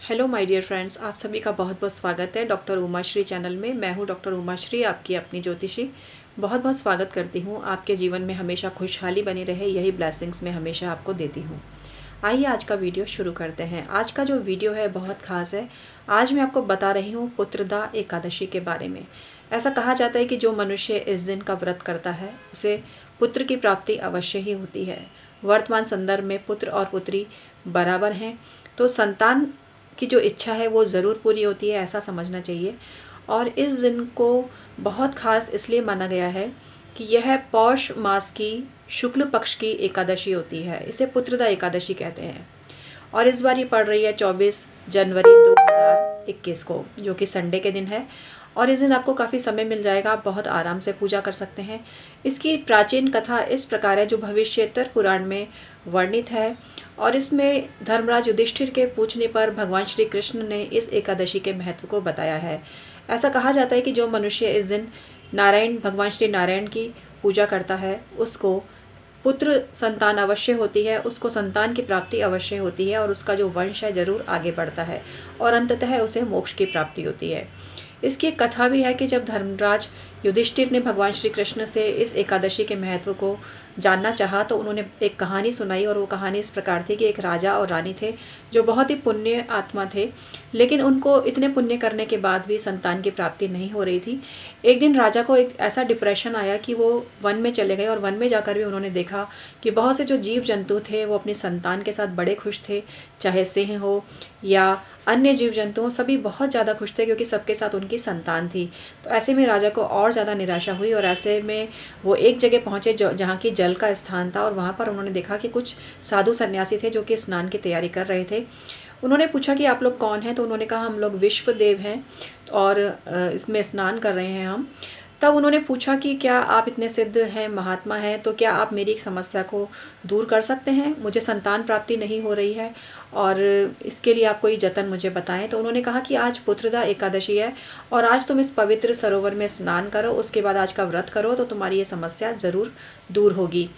Hello my dear friends, आप सभी का बहुत बहुत स्वागत है डॉक्टर उमाश्री चैनल में। मैं हूं डॉक्टर उमाश्री, आपकी अपनी ज्योतिषी। बहुत बहुत स्वागत करती हूं। आपके जीवन में हमेशा खुशहाली बनी रहे, यही ब्लेसिंग्स मैं हमेशा आपको देती हूं। आइए आज का वीडियो शुरू करते हैं। आज का जो वीडियो है बहुत खास है। आज मैं आपको बता रही हूँ पुत्रदा एकादशी के बारे में। ऐसा कहा जाता है कि जो मनुष्य इस दिन का व्रत करता है उसे पुत्र की प्राप्ति अवश्य ही होती है। वर्तमान संदर्भ में पुत्र और पुत्री बराबर हैं, तो संतान की जो इच्छा है वो ज़रूर पूरी होती है, ऐसा समझना चाहिए। और इस दिन को बहुत खास इसलिए माना गया है कि यह पौष मास की शुक्ल पक्ष की एकादशी होती है। इसे पुत्रदा एकादशी कहते हैं। और इस बार ये पड़ रही है 24 जनवरी 2021 को, जो कि संडे के दिन है। और इस दिन आपको काफ़ी समय मिल जाएगा, आप बहुत आराम से पूजा कर सकते हैं। इसकी प्राचीन कथा इस प्रकार है, जो भविष्योत्तर पुराण में वर्णित है। और इसमें धर्मराज युधिष्ठिर के पूछने पर भगवान श्री कृष्ण ने इस एकादशी के महत्व को बताया है। ऐसा कहा जाता है कि जो मनुष्य इस दिन भगवान श्री नारायण की पूजा करता है उसको पुत्र संतान अवश्य होती है, उसको संतान की प्राप्ति अवश्य होती है और उसका जो वंश है जरूर आगे बढ़ता है और अंततः उसे मोक्ष की प्राप्ति होती है। इसकी एक कथा भी है कि जब धर्मराज युधिष्ठिर ने भगवान श्री कृष्ण से इस एकादशी के महत्व को जानना चाहा तो उन्होंने एक कहानी सुनाई। और वो कहानी इस प्रकार थी कि एक राजा और रानी थे जो बहुत ही पुण्य आत्मा थे, लेकिन उनको इतने पुण्य करने के बाद भी संतान की प्राप्ति नहीं हो रही थी। एक दिन राजा को एक ऐसा डिप्रेशन आया कि वो वन में चले गए और वन में जाकर भी उन्होंने देखा कि बहुत से जो जीव जंतु थे वो अपनी संतान के साथ बड़े खुश थे, चाहे सिंह हो या अन्य जीव जंतु हो, सभी बहुत ज़्यादा खुश थे क्योंकि सबके साथ उनकी संतान थी। तो ऐसे में राजा को और ज़्यादा निराशा हुई और ऐसे में वो एक जगह पहुँचे जहाँ की जल का स्थान था और वहाँ पर उन्होंने देखा कि कुछ साधु सन्यासी थे जो कि स्नान की तैयारी कर रहे थे। उन्होंने पूछा कि आप लोग कौन हैं, तो उन्होंने कहा हम लोग विश्वदेव हैं और इसमें स्नान कर रहे हैं हम। तब उन्होंने पूछा कि क्या आप इतने सिद्ध हैं, महात्मा हैं, तो क्या आप मेरी एक समस्या को दूर कर सकते हैं? मुझे संतान प्राप्ति नहीं हो रही है और इसके लिए आप कोई जतन मुझे बताएं। तो उन्होंने कहा कि आज पुत्रदा एकादशी है और आज तुम इस पवित्र सरोवर में स्नान करो, उसके बाद आज का व्रत करो तो तुम्हारी ये समस्या ज़रूर दूर होगी।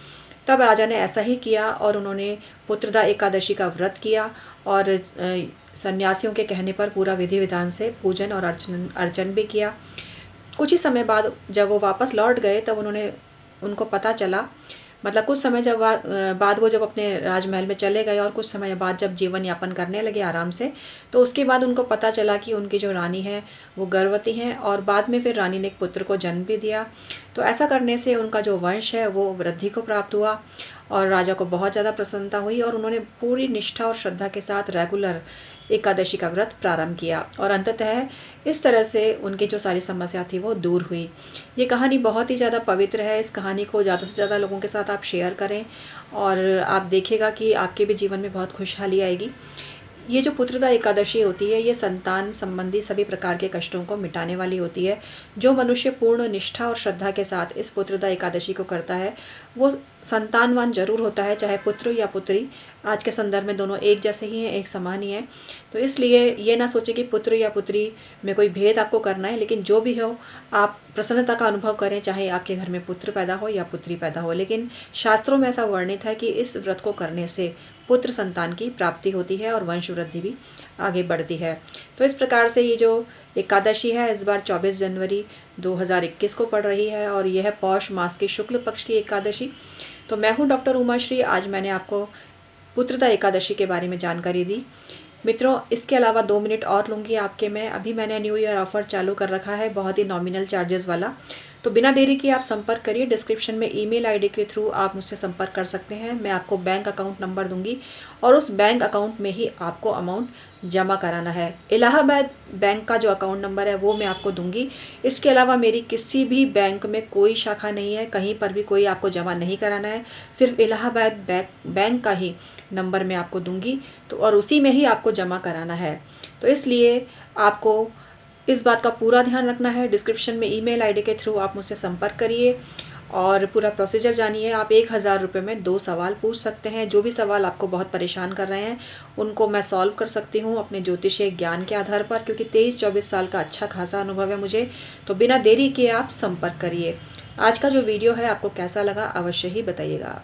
तब राजा ने ऐसा ही किया और उन्होंने पुत्रदा एकादशी का व्रत किया और सन्यासियों के कहने पर पूरा विधि विधान से पूजन और अर्चन भी किया। कुछ ही समय बाद जब वो वापस लौट गए तब उनको पता चला, मतलब कुछ समय बाद वो जब अपने राजमहल में चले गए और कुछ समय बाद जब जीवन यापन करने लगे आराम से, तो उसके बाद उनको पता चला कि उनकी जो रानी है वो गर्भवती हैं और बाद में फिर रानी ने एक पुत्र को जन्म भी दिया। तो ऐसा करने से उनका जो वंश है वो वृद्धि को प्राप्त हुआ और राजा को बहुत ज़्यादा प्रसन्नता हुई और उन्होंने पूरी निष्ठा और श्रद्धा के साथ रेगुलर एकादशी का व्रत प्रारंभ किया और अंततः इस तरह से उनकी जो सारी समस्या थी वो दूर हुई। ये कहानी बहुत ही ज़्यादा पवित्र है। इस कहानी को ज़्यादा से ज़्यादा लोगों के साथ आप शेयर करें और आप देखिएगा कि आपके भी जीवन में बहुत खुशहाली आएगी। ये जो पुत्रदा एकादशी होती है ये संतान संबंधी सभी प्रकार के कष्टों को मिटाने वाली होती है। जो मनुष्य पूर्ण निष्ठा और श्रद्धा के साथ इस पुत्रदा एकादशी को करता है वो संतानवान जरूर होता है, चाहे पुत्र या पुत्री। आज के संदर्भ में दोनों एक जैसे ही हैं, एक समान ही हैं। तो इसलिए ये ना सोचें कि पुत्र या पुत्री में कोई भेद आपको करना है, लेकिन जो भी हो आप प्रसन्नता का अनुभव करें, चाहे आपके घर में पुत्र पैदा हो या पुत्री पैदा हो। लेकिन शास्त्रों में ऐसा वर्णित है कि इस व्रत को करने से पुत्र संतान की प्राप्ति होती है और वंश वृद्धि भी आगे बढ़ती है। तो इस प्रकार से ये जो एकादशी है इस बार 24 जनवरी 2021 को पड़ रही है और यह पौष मास की शुक्ल पक्ष की एकादशी। तो मैं हूँ डॉक्टर उमाश्री। आज मैंने आपको पुत्रदा एकादशी के बारे में जानकारी दी। मित्रों, इसके अलावा 2 मिनट और लूँगी आपके मैं। अभी मैंने न्यू ईयर ऑफर चालू कर रखा है, बहुत ही नॉमिनल चार्जेस वाला। तो बिना देरी के आप संपर्क करिए। डिस्क्रिप्शन में ईमेल आईडी के थ्रू आप मुझसे संपर्क कर सकते हैं। मैं आपको बैंक अकाउंट नंबर दूंगी और उस बैंक अकाउंट में ही आपको अमाउंट जमा कराना है। इलाहाबाद बैंक का जो अकाउंट नंबर है वो मैं आपको दूंगी। इसके अलावा मेरी किसी भी बैंक में कोई शाखा नहीं है, कहीं पर भी कोई आपको जमा नहीं कराना है। सिर्फ इलाहाबाद बैंक का ही नंबर मैं आपको दूंगी तो और उसी में ही आपको जमा कराना है। तो इसलिए आपको इस बात का पूरा ध्यान रखना है। डिस्क्रिप्शन में ईमेल आईडी के थ्रू आप मुझसे संपर्क करिए और पूरा प्रोसीजर जानिए। आप 1000 रुपये में 2 सवाल पूछ सकते हैं। जो भी सवाल आपको बहुत परेशान कर रहे हैं उनको मैं सॉल्व कर सकती हूँ अपने ज्योतिषीय ज्ञान के आधार पर, क्योंकि 23-24 साल का अच्छा खासा अनुभव है मुझे। तो बिना देरी के आप संपर्क करिए। आज का जो वीडियो है आपको कैसा लगा अवश्य ही बताइएगा।